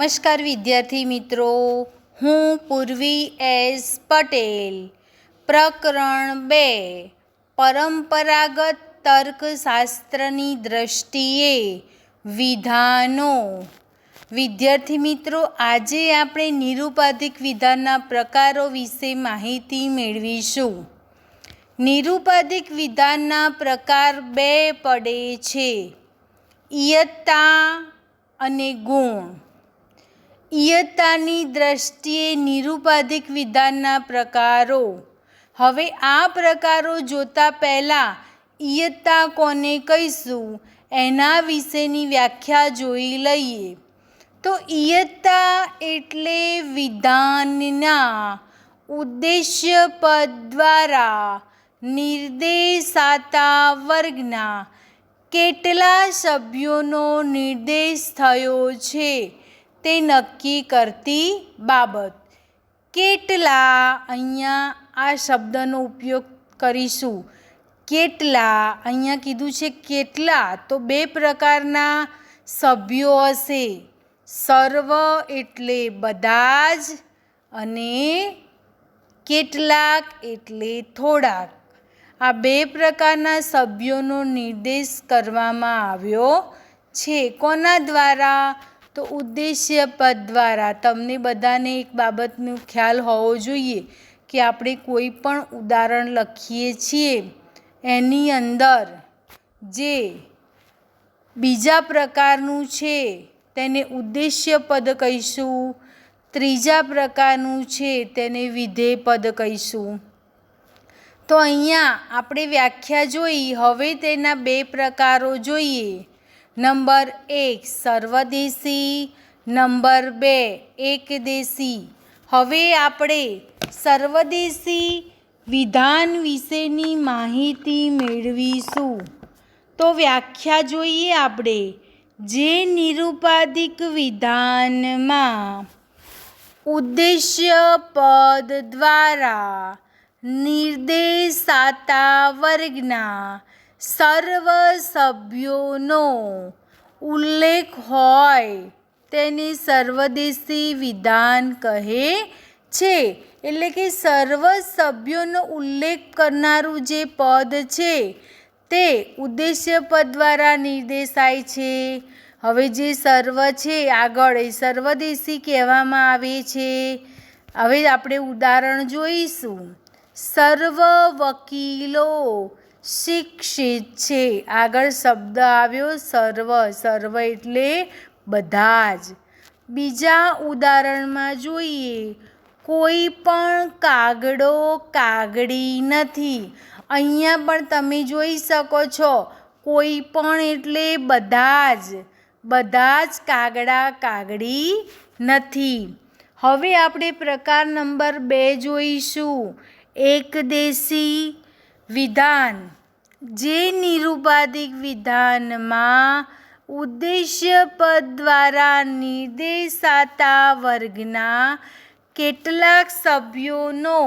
નમસ્કાર વિદ્યાર્થી મિત્રો, હું પૂર્વી એસ પટેલ. પ્રકરણ 2 પરંપરાગત તર્કશાસ્ત્રની દ્રષ્ટિએ વિધાનો. વિદ્યાર્થી મિત્રો, આજે આપણે નિરુપાધિક વિધાનના પ્રકારો વિશે માહિતી મેળવીશું. નિરુપાધિક વિધાનના પ્રકાર 2 પડે છે: ઇયત્તા અને ગુણ. ઇયત્તાની દ્રષ્ટિએ નિરુપાધિક વિધાનના પ્રકારો. હવે આ પ્રકારો જોતા પહેલાં ઇયત્તા કોને કહીશું એના વિશેની વ્યાખ્યા જોઈ લઈએ. તો ઇયત્તા એટલે વિધાનના ઉદ્દેશ્ય પદ દ્વારા નિર્દેશાતા વર્ગના કેટલા સભ્યોનો નિર્દેશ થયો છે તે નક્કી કરતી બાબત. કેટલા, અહીંયા આ શબ્દનો ઉપયોગ કરીશું. કેટલા, અહીંયા કીધું છે કેટલા, તો 2 પ્રકારના સભ્યો હશે: સર્વ એટલે બધા જ, અને કેટલાક એટલે થોડાક. આ 2 પ્રકારના સભ્યોનો નિર્દેશ કરવામાં આવ્યો છે. કોના દ્વારા? તો ઉદ્દેશ્ય પદ દ્વારા. તમને બધાને એક બાબતનો ખ્યાલ હોવો જોઈએ કે આપણે કોઈ પણ ઉદાહરણ લખીએ છીએ એની અંદર જે બીજા પ્રકારનું છે તેને ઉદ્દેશ્ય પદ કહીશું, ત્રીજા પ્રકારનું છે તેને વિધેય પદ કહીશું. તો અહીંયા આપણે વ્યાખ્યા જોઈ. હવે તેના 2 પ્રકારો જોઈએ. નંબર 1 સર્વદેશી, નંબર 2 એકદેશી. હવે આપણે સર્વદેશી વિધાન વિશેની માહિતી મેળવીશું. તો વ્યાખ્યા જોઈએ આપણે. જે નિરુપાધિક વિધાનમાં ઉદ્દેશ્ય પદ દ્વારા નિર્દેશાતા વર્ગના સર્વ સભ્યોનો ઉલ્લેખ હોય તેને સર્વદેશી વિધાન કહે છે. એટલે કે સર્વ સભ્યોનો ઉલ્લેખ કરનારું જે પદ છે તે ઉદ્દેશ્ય પદ દ્વારા નિર્દેશાય છે. હવે જે સર્વ છે આગળ એ સર્વદેશી કહેવામાં આવે છે. હવે આપણે ઉદાહરણ જોઈશું. સર્વ વકીલો શિક્ષિત છે. આગળ શબ્દ આવ્યો સર્વ. સર્વ એટલે બધા જ. બીજા ઉદાહરણમાં જોઈએ. કોઈ પણ કાગડો કાગડી નથી. અહીંયા પણ તમે જોઈ શકો છો કોઈ પણ એટલે બધા જ. બધા જ કાગડા કાગડી નથી. હવે આપણે પ્રકાર નંબર 2 જોઈશું. એકદેશી વિધાન. જે નિરુપાધિક વિધાનમાં ઉદ્દેશ્ય પદ દ્વારા નિર્દેશાતા વર્ગના કેટલાક સભ્યોનો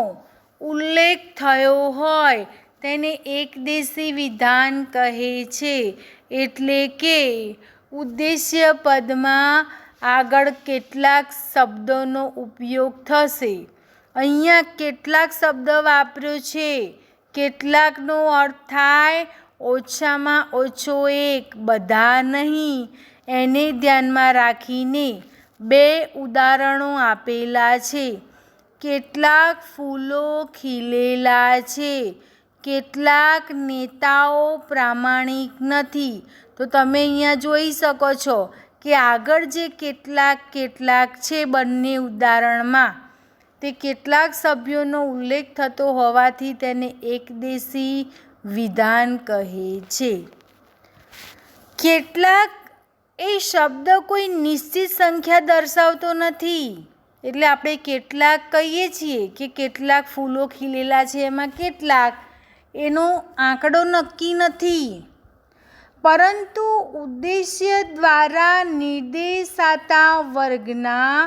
ઉલ્લેખ થયો હોય તેને એકદેશી વિધાન કહે છે. એટલે કે ઉદ્દેશ્ય પદમાં આગળ કેટલાક શબ્દોનો ઉપયોગ થશે. અહીંયા કેટલાક શબ્દ વાપર્યો છે. કેટલાકનો અર્થ થાય ઓછામાં ઓછો એક, બધા નહીં. એને ધ્યાનમાં રાખીને 2 ઉદાહરણો આપેલા છે. કેટલાક ફૂલો ખીલેલા છે. કેટલાક નેતાઓ પ્રામાણિક નથી. તો તમે અહીંયા જોઈ શકો છો કે આગળ જે કેટલાક છે બંને ઉદાહરણમાં તે કેટલાક સભ્યોનો ઉલ્લેખ થતો હોવાથી તેને એકદેશી વિધાન કહે છે. કેટલાક એ શબ્દ કોઈ નિશ્ચિત સંખ્યા દર્શાવતો નથી. એટલે આપણે કેટલાક કહીએ છીએ કે કેટલાક ફૂલો ખીલેલા છે, એમાં કેટલાક એનો આંકડો નક્કી નથી. પરંતુ ઉદ્દેશ્ય દ્વારા નિર્દેશાતા વર્ગના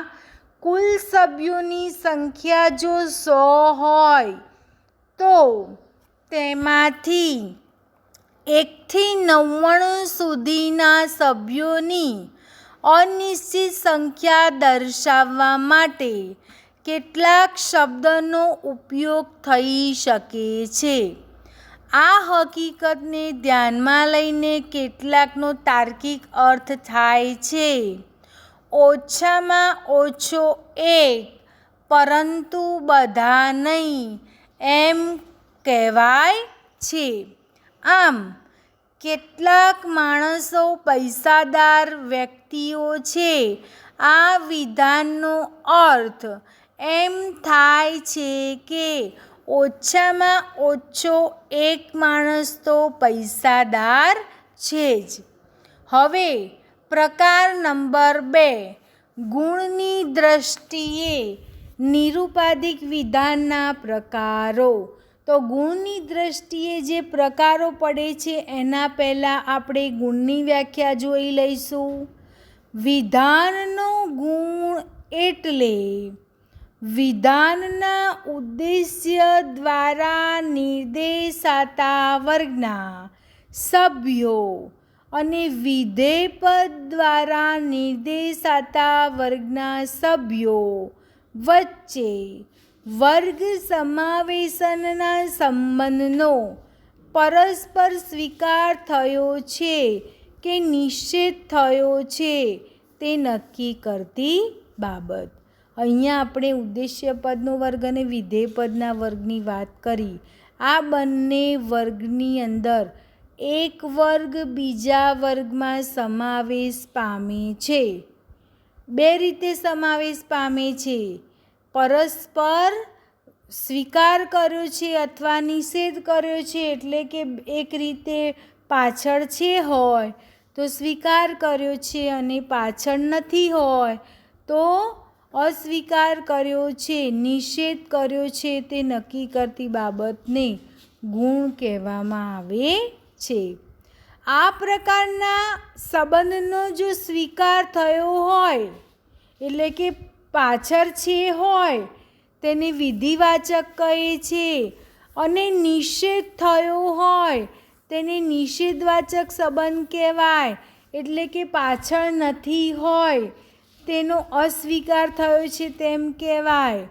કુલ સભ્યોની સંખ્યા જો 100 હોય તો તેમાંથી 1 થી 99 સુધીના સભ્યોની અનિશ્ચિત સંખ્યા દર્શાવવા માટે કેટલાક શબ્દનો ઉપયોગ થઈ શકે છે. આ હકીકતને ધ્યાનમાં લઈને કેટલાકનો તાર્કિક અર્થ થાય છે. ઓછામાં ઓછો એક, પરંતુ બધા નહીં, એમ કહેવાય છે. આમ, કેટલાક માણસો પૈસાદાર વ્યક્તિઓ છે. આ વિધાનનો અર્થ એમ થાય છે કે ઓછામાં ઓછો એક માણસ તો પૈસાદાર છે જ. હવે પ્રકાર નંબર 2, ગુણની દ્રષ્ટિએ નિરુપાધિક વિધાનના પ્રકારો. તો ગુણની દ્રષ્ટિએ જે પ્રકારો પડે છે એના પહેલાં આપણે ગુણની વ્યાખ્યા જોઈ લઈશું. વિધાનનો ગુણ એટલે વિધાનના ઉદ્દેશ્ય દ્વારા નિર્દેશાતા વર્ગના સભ્યો અને વિધેય પદ દ્વારા નિર્દેશાતા વર્ગના સભ્યો વચ્ચે વર્ગ સમાવેશનના સંબંધનો પરસ્પર સ્વીકાર થયો છે કે નિષેધ થયો છે તે નક્કી કરતી બાબત. અહીંયા આપણે ઉદ્દેશ્ય પદનો વર્ગ અને વિધેય પદના વર્ગની વાત કરી. આ બંને વર્ગની અંદર એક વર્ગ બીજા વર્ગમાં સમાવેશ પામે છે. બે રીતે સમાવેશ પામે છે. પરસ્પર સ્વીકાર કર્યો છે અથવા નિષેધ કર્યો છે. એટલે કે એક રીતે પાછળ છે હોય તો સ્વીકાર કર્યો છે અને પાછળ નથી હોય તો અસ્વીકાર કર્યો છે, નિષેધ કર્યો છે તે નક્કી કરતી બાબતને ગુણ કહેવામાં આવે છે. આ પ્રકારના સંબંધનો જો સ્વીકાર થયો હોય એટલે કે પાછળ છે હોય તેને વિધિવાચક કહે છે અને નિષેધ થયો હોય તેને નિષેધવાચક સંબંધ કહેવાય. એટલે કે પાછળ નથી હોય તેનો અસ્વીકાર થયો છે તેમ કહેવાય.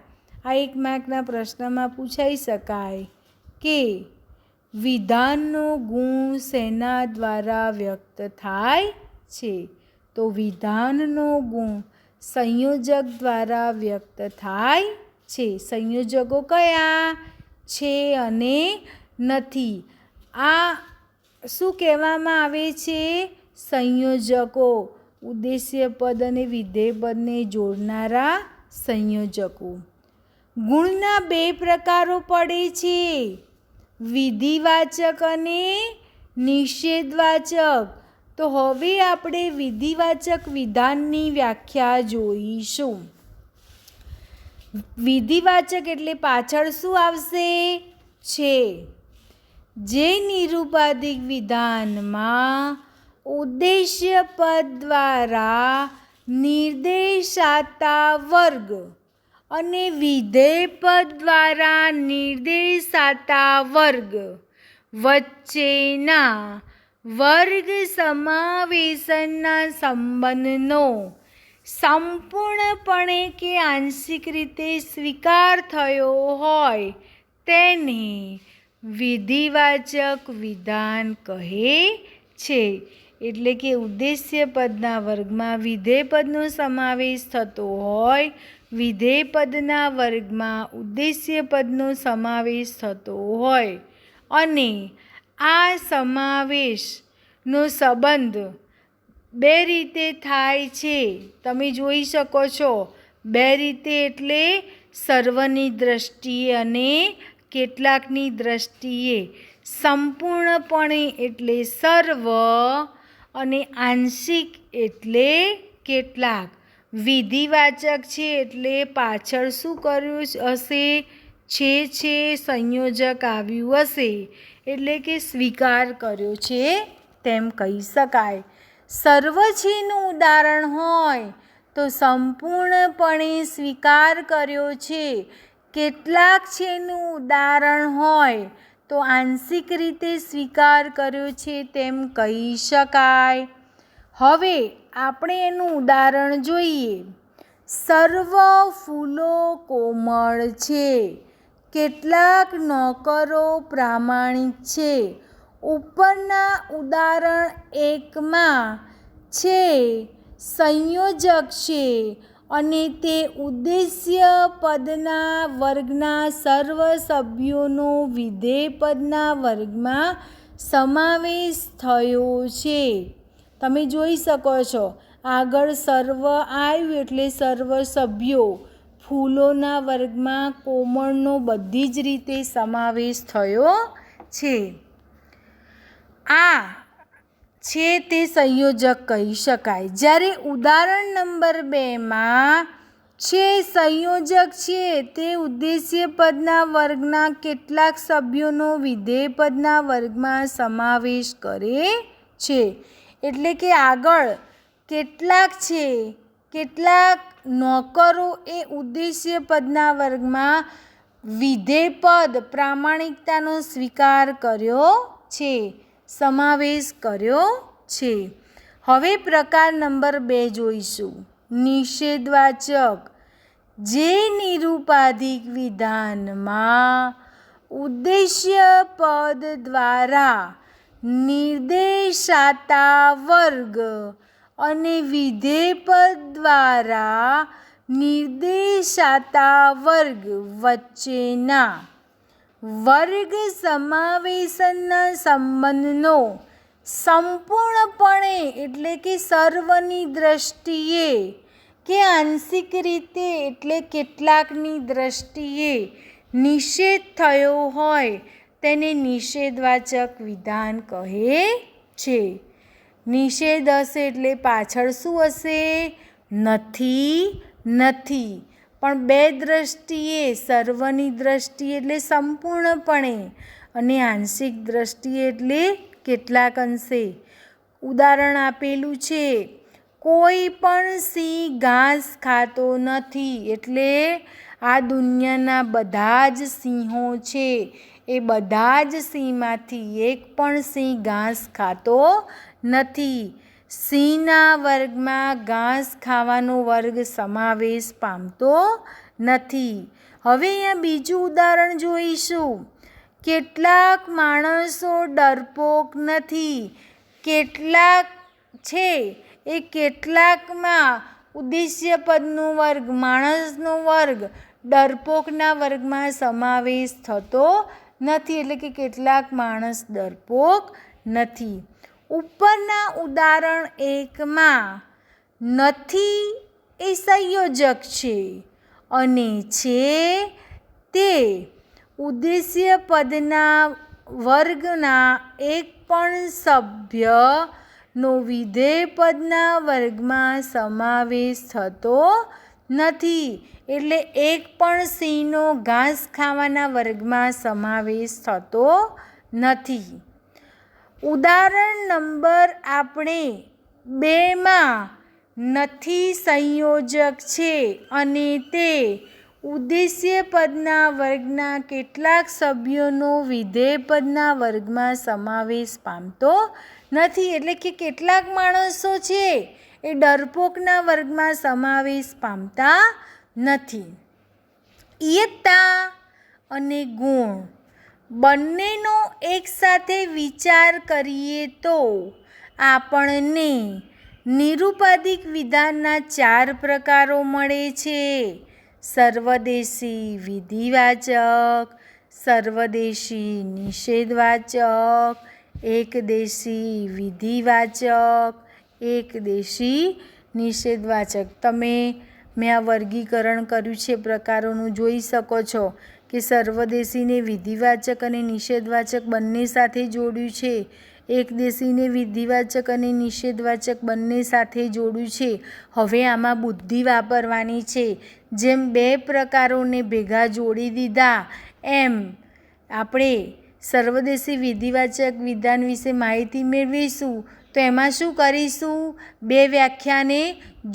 આ એક માર્કના પ્રશ્નમાં પૂછાઈ શકાય કે વિધાનનો ગુણ શેના દ્વારા વ્યક્ત થાય છે? તો વિધાનનો ગુણ સંયોજક દ્વારા વ્યક્ત થાય છે. સંયોજકો કયા છે અને નથી? આ શું કહેવામાં આવે છે? સંયોજકો. ઉદ્દેશ્ય પદ અને વિધેય પદને જોડનારા સંયોજકો. ગુણના 2 પ્રકારો પડે છે, વિધિવાચક અને નિષેધવાચક. તો હવે આપણે વિધિવાચક વિધાનની વ્યાખ્યા જોઈશું. વિધિવાચક એટલે પાછળ શું આવશે? છે. જે નિરુપાધિક વિધાનમાં ઉદ્દેશ્ય પદ દ્વારા નિર્દેશાતા વર્ગ અને વિધેય પદ દ્વારા નિર્દેશાતા વર્ગ વચ્ચેના વર્ગ સમાવેશનના સંબંધનો સંપૂર્ણપણે કે આંશિક રીતે સ્વીકાર થયો હોય તેને વિધિવાચક વિધાન કહે છે. એટલે કે ઉદ્દેશ્ય પદના વર્ગમાં વિધેય પદનો સમાવેશ થતો હોય, વિધેય પદના વર્ગમાં ઉદ્દેશ્ય પદનો સમાવેશ થતો હોય અને આ સમાવેશનો સંબંધ 2 રીતે થાય છે. તમે જોઈ શકો છો 2 રીતે એટલે સર્વની દ્રષ્ટિએ અને કેટલાકની દ્રષ્ટિએ. સંપૂર્ણપણે એટલે સર્વ અને આંશિક એટલે કેટલાક. વિધિવાચક છે એટલે પાછળ શું કર્યું હશે? છે સંયોજક આવ્યું હશે એટલે કે સ્વીકાર કર્યો છે તેમ કહી શકાય. સર્વ છેનું ઉદાહરણ હોય તો સંપૂર્ણપણે સ્વીકાર કર્યો છે. કેટલાક છેનું ઉદાહરણ હોય તો આંશિક રીતે સ્વીકાર કર્યો છે તેમ કહી શકાય. હવે આપણે એનું ઉદાહરણ જોઈએ. સર્વ ફૂલો કોમળ છે, કેટલાક નોકરો પ્રામાણિક છે. ઉપરના ઉદાહરણ 1માં છે સંયોજક છે અને તે ઉદ્દેશ્ય પદના વર્ગના સર્વ સભ્યોનો વિધેય પદના વર્ગમાં સમાવેશ થયો છે. તમે જોઈ શકો છો આગળ સર્વ આવ્યું એટલે સર્વ સભ્યો. ફૂલોના વર્ગમાં કોમળનો બધી જ રીતે સમાવેશ થયો છે. આ છે તે સંયોજક કહી શકાય. જ્યારે ઉદાહરણ નંબર 2માં છે સંયોજક છે તે ઉદ્દેશ્ય પદના વર્ગના કેટલાક સભ્યોનો વિધેય પદના વર્ગમાં સમાવેશ કરે છે. એટલે કે આગળ કેટલાક છે, કેટલાક નોકરો એ ઉદ્દેશ્ય પદના વર્ગમાં વિધેય પદ પ્રામાણિકતાનો સ્વીકાર કર્યો છે, સમાવેશ કર્યો છે. હવે પ્રકાર નંબર 2 જોઈશું. નિષેધવાચક. જે નિરુપાધિક વિધાનમાં ઉદ્દેશ્ય પદ દ્વારા નિર્દેશાતા વર્ગ અને વિધેય પદ દ્વારા નિર્દેશાતા વર્ગ વચ્ચેના વર્ગ સમાવેશના સંબંધનો સંપૂર્ણપણે એટલે કે સર્વની દ્રષ્ટિએ કે આંશિક રીતે એટલે કેટલાકની દ્રષ્ટિએ નિષેધ થયો હોય તેને નિષેધવાચક વિધાન કહે છે. નિષેધ હશે એટલે પાછળ શું હશે? નથી, નથી. પણ બે દ્રષ્ટિએ, સર્વની દ્રષ્ટિએ એટલે સંપૂર્ણપણે અને આંશિક દ્રષ્ટિએ એટલે કેટલાક અંશે. ઉદાહરણ આપેલું છે. કોઈ પણ સિંહ ઘાસ ખાતો નથી એટલે આ દુનિયાના બધા જ સિંહો છે એ બધા જ સિંહમાંથી એક પણ સિંહ ઘાસ ખાતો નથી. સિંહના વર્ગમાં ઘાસ ખાવાનો વર્ગ સમાવેશ પામતો નથી. હવે અહીંયા બીજું ઉદાહરણ જોઈશું. કેટલાક માણસો ડરપોક નથી. કેટલાક છે એ કેટલાકમાં ઉદ્દેશ્ય પદનો વર્ગ માણસનો વર્ગ ડરપોકના વર્ગમાં સમાવેશ થતો નથી. એટલે કે કેટલાક માણસ ડરપોક નથી. ઉપરના ઉદાહરણ 1માં નથી એ સંયોજક છે અને છે તે ઉદ્દેશ્ય પદના વર્ગના એક પણ સભ્યનો વિધેય પદના વર્ગમાં સમાવેશ થતો નથી. એટલે એક પણ સિંહનો ઘાસ ખાવાના વર્ગમાં સમાવેશ થતો નથી. ઉદાહરણ નંબર આપણે 2માં નથી સંયોજક છે અને તે ઉદ્દેશ્ય પદના વર્ગના કેટલાક સભ્યોનો વિધેય પદના વર્ગમાં સમાવેશ પામતો નથી. એટલે કે કેટલાક માણસો છે એ ડરપોકના વર્ગમાં સમાવેશ પામતા નથી. ઇયત્તા અને ગુણ બંનેનો એકસાથે વિચાર કરીએ તો આપણને નિરુપાધિક વિધાનના 4 પ્રકારો મળે છે. સર્વદેશી વિધિવાચક, સર્વદેશી નિષેધવાચક, એકદેશી વિધિવાચક, એકદેશી નિષેધવાચક. મેં આ વર્ગીકરણ કર્યું છે પ્રકારોનું જોઈ શકો છો કે સર્વદેશીને વિધિવાચક અને નિષેધવાચક બંને સાથે જોડ્યું છે. એકદેશીને વિધિવાચક અને નિષેધવાચક બંને સાથે જોડ્યું છે. હવે આમાં બુદ્ધિ વાપરવાની છે. જેમ 2 પ્રકારોને ભેગા જોડી દીધા એમ આપણે સર્વદેશી વિધિવાચક વિધાન વિશે માહિતી મેળવીશું. તો એમાં શું કરીશું? 2 વ્યાખ્યાને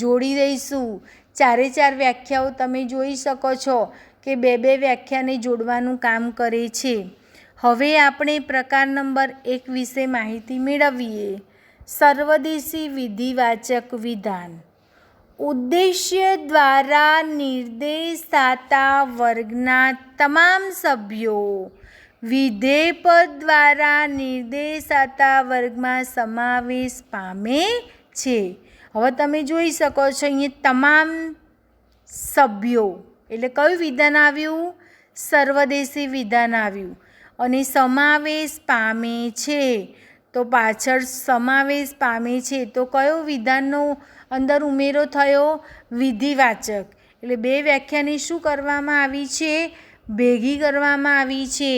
જોડી દઈશું. 4 વ્યાખ્યાઓ તમે જોઈ શકો છો કે 2 વ્યાખ્યાને જોડવાનું કામ કરે છે. હવે આપણે પ્રકાર નંબર 1 વિશે માહિતી મેળવીએ. સર્વદેશી વિધિવાચક વિધાન. ઉદ્દેશ્ય દ્વારા નિર્દેશાતા વર્ગના તમામ સભ્યો વિધેય પદ દ્વારા નિર્દેશાતા વર્ગમાં સમાવેશ પામે છે. હવે તમે જોઈ શકો છો અહીંયા તમામ સભ્યો એટલે કયું વિધાન આવ્યું? સર્વદેશી વિધાન આવ્યું. અને સમાવેશ પામે છે તો પાછળ સમાવેશ પામે છે તો કયો વિધાનનો અંદર ઉમેરો થયો? વિધિવાચક. એટલે બે વ્યાખ્યાને શું કરવામાં આવી છે? ભેગી કરવામાં આવી છે.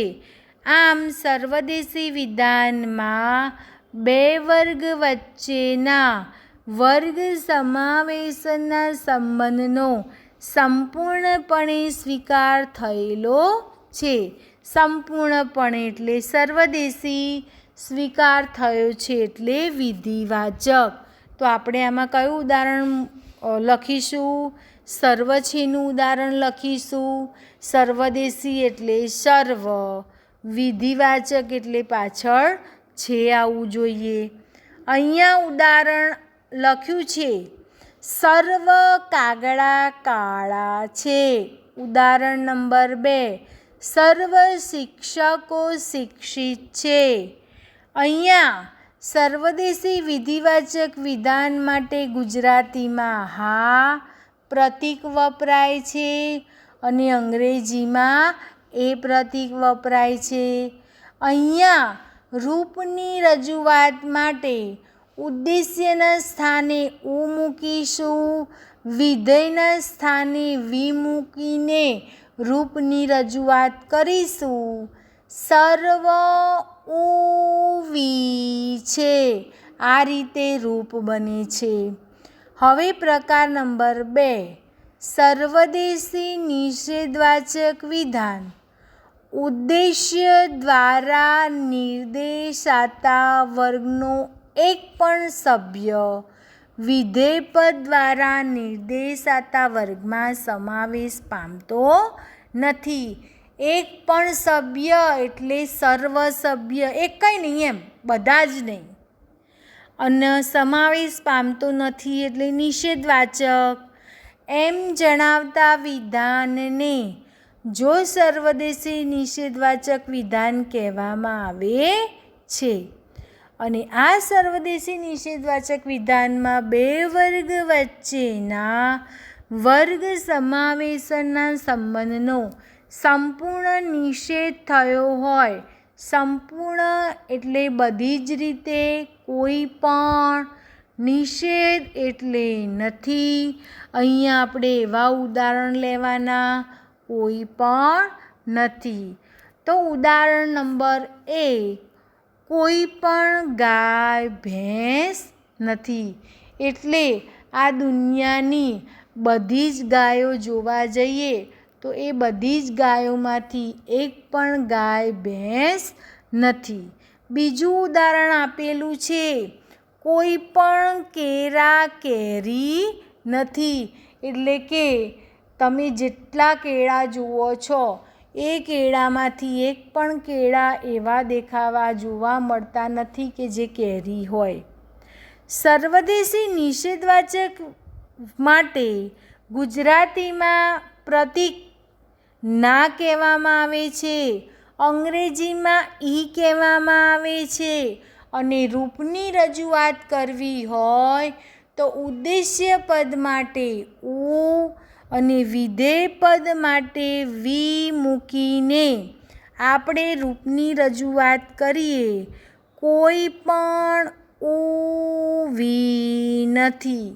આમ સર્વદેશી વિધાનમાં બે વર્ગ વચ્ચેના વર્ગ સમાવેશના સંબંધનો સંપૂર્ણપણે સ્વીકાર થયેલો છે. સંપૂર્ણપણે એટલે સર્વદેશી સ્વીકાર થયો છે એટલે વિધિવાચક. તો આપણે આમાં કયું ઉદાહરણ લખીશું? સર્વ છેનું ઉદાહરણ લખીશું. સર્વદેશી એટલે સર્વ, વિધિવાચક એટલે પાછળ છે આવવું જોઈએ. અહીંયા ઉદાહરણ લખ્યું છે સર્વ કાગડા કાળા છે. ઉદાહરણ નંબર 2 સર્વ શિક્ષકો શિક્ષિત છે. અહીંયા સર્વદેશી વિધિવાચક વિધાન માટે ગુજરાતીમાં હા પ્રતીક વપરાય છે અને અંગ્રેજીમાં એ પ્રતીક વપરાય છે. અહીંયા રૂપની રજૂઆત માટે ઉદ્દેશ્યના સ્થાને ઉ મૂકીશું, વિધેયના સ્થાને વી મૂકીને રૂપની રજૂઆત કરીશું. સર્વ ઉવી છે. આ રીતે રૂપ બને છે. હવે પ્રકાર નંબર 2 સર્વદેશી નિષેધવાચક વિધાન. ઉદ્દેશ્ય દ્વારા નિર્દેશાતા વર્ગનો એક પણ સભ્ય વિધેય પદ દ્વારા નિર્દેશાતા વર્ગમાં સમાવેશ પામતો નથી. એક પણ સભ્ય એટલે સર્વ સભ્ય, એક કંઈ નહીં એમ, બધા જ નહીં. અને સમાવેશ પામતો નથી એટલે નિષેધવાચક. એમ જણાવતા વિધાનને જો સર્વદેશી નિષેધવાચક વિધાન કહેવામાં આવે છે. અને આ સર્વદેશી નિષેધવાચક વિધાનમાં બે વર્ગ વચ્ચેના વર્ગ સમાવેશના સંબંધનો સંપૂર્ણ નિષેધ થયો હોય. સંપૂર્ણ એટલે બધી જ રીતે, કોઈ પણ, નિષેધ એટલે નથી. અહીંયા આપણે એવા ઉદાહરણ લેવાના કોઈ પણ નથી. તો ઉદાહરણ નંબર 1 કોઈ પણ ગાય ભેંસ નથી. એટલે આ દુનિયાની બધી જ ગાયો જોવા જઈએ તો એ બધી જ ગાયોમાંથી એક પણ ગાય ભેંસ નથી. બીજું ઉદાહરણ આપેલું છે કોઈ પણ કેળા કેરી નથી. એટલે કે તમે જેટલા કેળા જુઓ છો એ કેળામાંથી એક પણ કેળા એવા દેખાવા જોવા મળતા નથી કે જે કેરી હોય. સર્વદેશી નિષેધવાચક માટે ગુજરાતીમાં પ્રતીક ના કહેવામાં આવે છે, અંગ્રેજીમાં ઈ કહેવામાં આવે છે. અને રૂપની રજૂઆત કરવી હોય તો ઉદ્દેશ્ય પદ માટે ઉ અને વિધેય પદ માટે વી મૂકીને આપણે રૂપની રજૂઆત કરીએ. કોઈ પણ ઉવી નથી.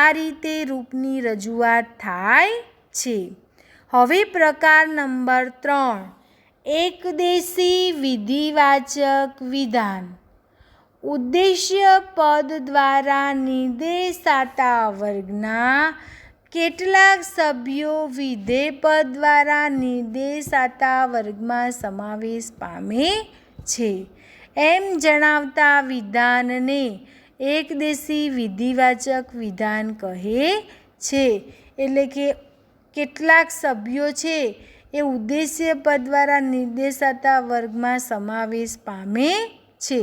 આ રીતે રૂપની રજૂઆત થાય છે. હવે પ્રકાર નંબર 3 એકદેશી વિધિવાચક વિધાન. ઉદ્દેશ્ય પદ દ્વારા નિર્દેશાતા વર્ગના કેટલાક સભ્યો વિધેય પદ દ્વારા નિર્દેશાતા વર્ગમાં સમાવેશ પામે છે. એમ જણાવતા વિધાનને એકદેશી વિધિવાચક વિધાન કહે છે. એટલે કે કેટલાક સભ્યો છે એ ઉદ્દેશ્ય પદ દ્વારા નિર્દેશાતા વર્ગમાં સમાવેશ પામે છે.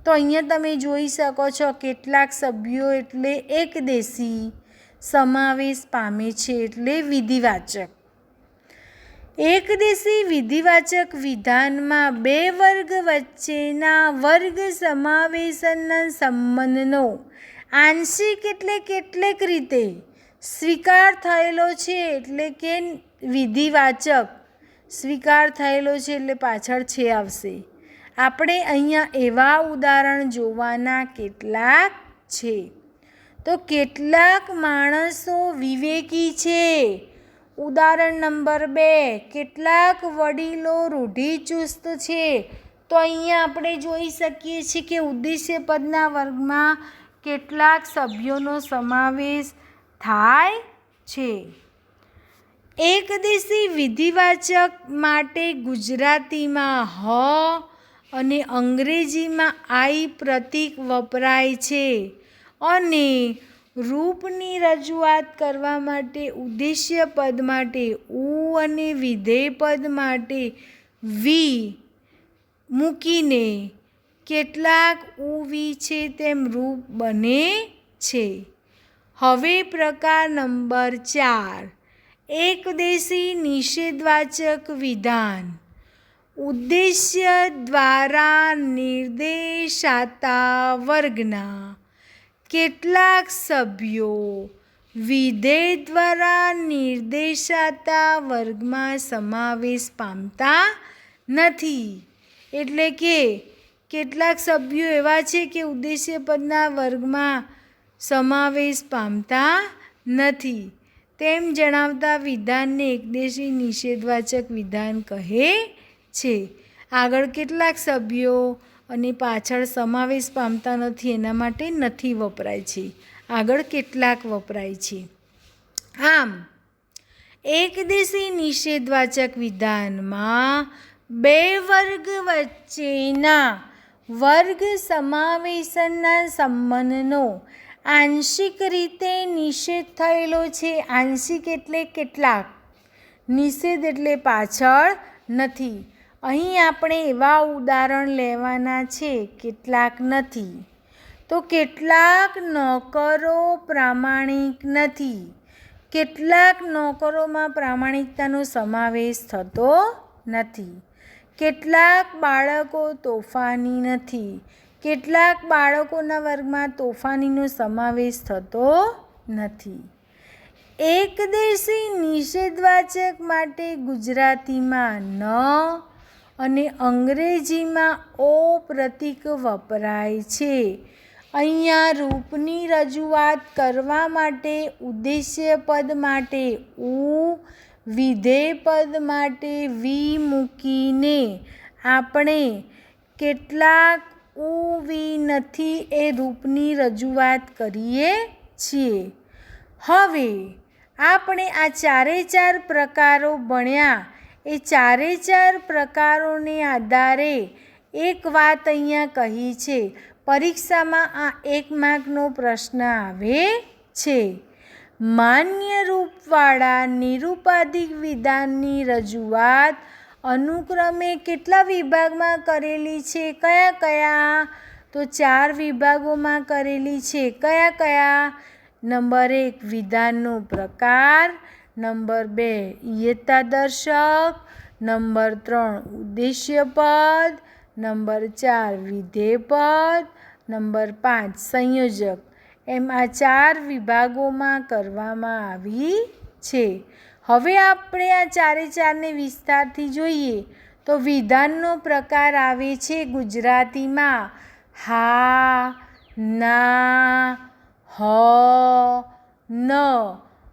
તો અહીંયા તમે જોઈ શકો છો કેટલાક સભ્યો એટલે એકદેશી, સમાવેશ પામે છે એટલે વિધિવાચક. એકદેશી વિધિવાચક વિધાનમાં બે વર્ગ વચ્ચેના વર્ગ સમાવેશના સંબંધનો આંશિક એટલે કેટલીક રીતે સ્વીકાર થયેલો છે એટલે કે વિધિવાચક. સ્વીકાર થયેલો છે એટલે પાછળ છે આવશે. આપણે અહીંયા એવા ઉદાહરણ જોવાના કેટલાક છે. તો કેટલાક માણસો વિવેકી છે. ઉદાહરણ નંબર 2, કેટલાક વડીલો રૂઢિચુસ્ત છે. તો અહીંયા આપણે જોઈ શકીએ છીએ કે ઉદ્દેશ્ય પદના વર્ગમાં કેટલાક સભ્યોનો સમાવેશ થાય છે. એકદેશી વિધિવાચક માટે ગુજરાતીમાં હ અને અંગ્રેજીમાં આઈ પ્રતીક વપરાય છે અને રૂપની રજૂઆત કરવા માટે ઉદ્દેશ્ય પદ માટે ઉ અને વિધેય પદ માટે વી મૂકીને કેટલાક ઉવી છે તેમ રૂપ બને છે. હવે પ્રકાર નંબર 4, એકદેશી નિષેધવાચક વિધાન. ઉદ્દેશ્ય દ્વારા નિર્દેશાતા વર્ગના કેટલાક સભ્યો વિધેય દ્વારા નિર્દેશાતા વર્ગમાં સમાવેશ પામતા નથી. એટલે કે કેટલાક સભ્યો એવા છે કે ઉદ્દેશ્ય પદના વર્ગમાં સમાવેશ પામતા નથી તેમ જણાવતા વિધાનને એકદેશી નિષેધવાચક વિધાન કહે છે. આગળ કેટલાક સભ્યો અને પાછળ સમાવેશ પામતા નથી એના માટે નથી વપરાય છે, આગળ કેટલાક વપરાય છે. આમ એકદેશી નિષેધવાચક વિધાનમાં બે વર્ગ વચ્ચેના વર્ગ સમાવેશના સંબંધનો આંશિક રીતે નિષેધ થયેલો છે. આંશિક એટલે કેટલાક, નિષેધ એટલે પાછળ નથી. અહીં આપણે એવા ઉદાહરણ લેવાના છે કેટલાક નથી. તો કેટલાક નોકરો પ્રામાણિક નથી. કેટલાક નોકરોમાં પ્રામાણિકતાનો સમાવેશ થતો નથી. કેટલાક બાળકો તોફાની નથી. કેટલાક બાળકોના વર્ગમાં તોફાનીનો સમાવેશ થતો નથી. એકદેશી નિષેધવાચક માટે ગુજરાતીમાં ન અને અંગ્રેજીમાં ઓ પ્રતીક વપરાય છે. અહીંયા રૂપની રજૂઆત કરવા માટે ઉદ્દેશ્ય પદ માટે ઉ, વિધેય પદ માટે વી મૂકીને આપણે કેટલાક ઉ વી નથી એ રૂપની રજૂઆત કરીએ છીએ. હવે આપણે આ 4 પ્રકારો ભણ્યા. એ 4 પ્રકારોને આધારે એક વાત અહીંયા કહી છે. પરીક્ષામાં આ 1 માર્કનો પ્રશ્ન આવે છે. માન્ય રૂપવાળા નિરુપાધિક વિધાનની રજૂઆત અનુક્રમે કેટલા વિભાગમાં કરેલી છે? કયા કયા? તો 4 વિભાગોમાં કરેલી છે. કયા કયા? નંબર 1 વિધાનનો પ્રકાર, નંબર 2 ઇયત્તાદર્શક, નંબર 3 ઉદ્દેશ્ય પદ, નંબર 4 વિધેય પદ, નંબર 5 સંયોજક. એમ આ 4 વિભાગોમાં કરવામાં આવી છે. હવે આપણે આ 4ને વિસ્તારથી જોઈએ તો વિધાનનો પ્રકાર આવે છે ગુજરાતીમાં હા, ના, હ, ન.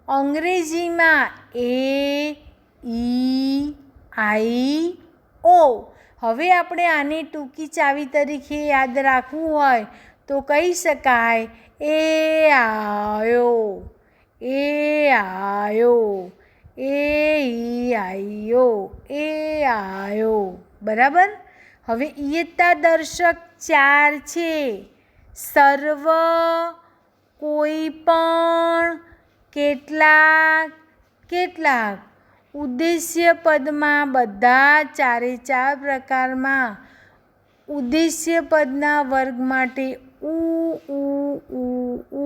અંગ્રેજીમાં એ, ઈ, આઈ, ઓ. હવે આપણે આને ટૂંકી ચાવી તરીકે યાદ રાખવું હોય તો કહી શકાય એ આયો, એ આયો, એ ઈ આયો, એ આયો. બરાબર. હવે ઇયત્તાદર્શક 4 છે. સર્વ, કોઈ પણ, કેટલાક, કેટલાક. ઉદ્દેશ્ય પદમાં બધા 4 પ્રકારમાં ઉદ્દેશ્ય પદના વર્ગ માટે ઉ ઉ ઉ ઉ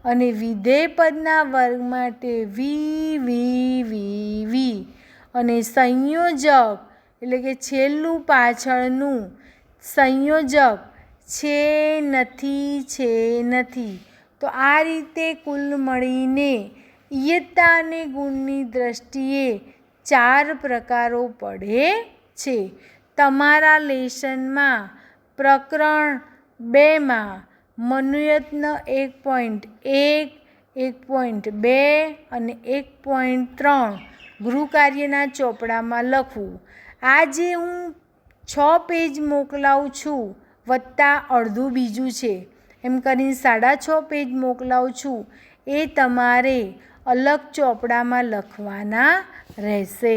અને વિધેય પદના વર્ગ માટે વી વી વી વી અને સંયોજક એટલે કે છેલ્લું પાછળનું સંયોજક છે નથી. તો આ રીતે કુલ મળીને ઇયત્તા અને ગુણની દ્રષ્ટિએ 4 પ્રકારો પડે છે. તમારા લેસનમાં પ્રકરણ 2માં મનોયત્ન 1.1, 1.2 અને 1.3 ગૃહકાર્યના ચોપડામાં લખવું. આજે હું 6 પેજ મોકલાવું છું વત્તા અડધું બીજું છે, એમ કરીને 6.5 પેજ મોકલાવું છું. એ તમારે અલગ ચોપડામાં લખવાના રહેશે.